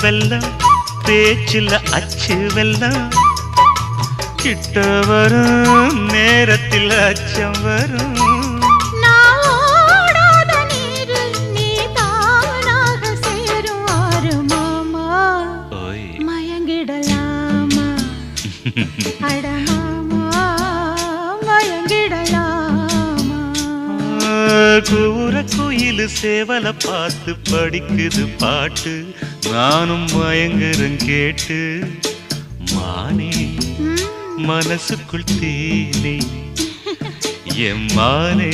வெல்லம் பேச்சில் அச்சு வெல்லம் கிட்ட வரும் நேரத்தில் அச்சம் வரும் கூற குயிலு சேவல பார்த்து படிக்குது பாட்டு நானும் மயங்குறேன் கேட்டு மானே மனசுக்குள் தேனே எம்மானே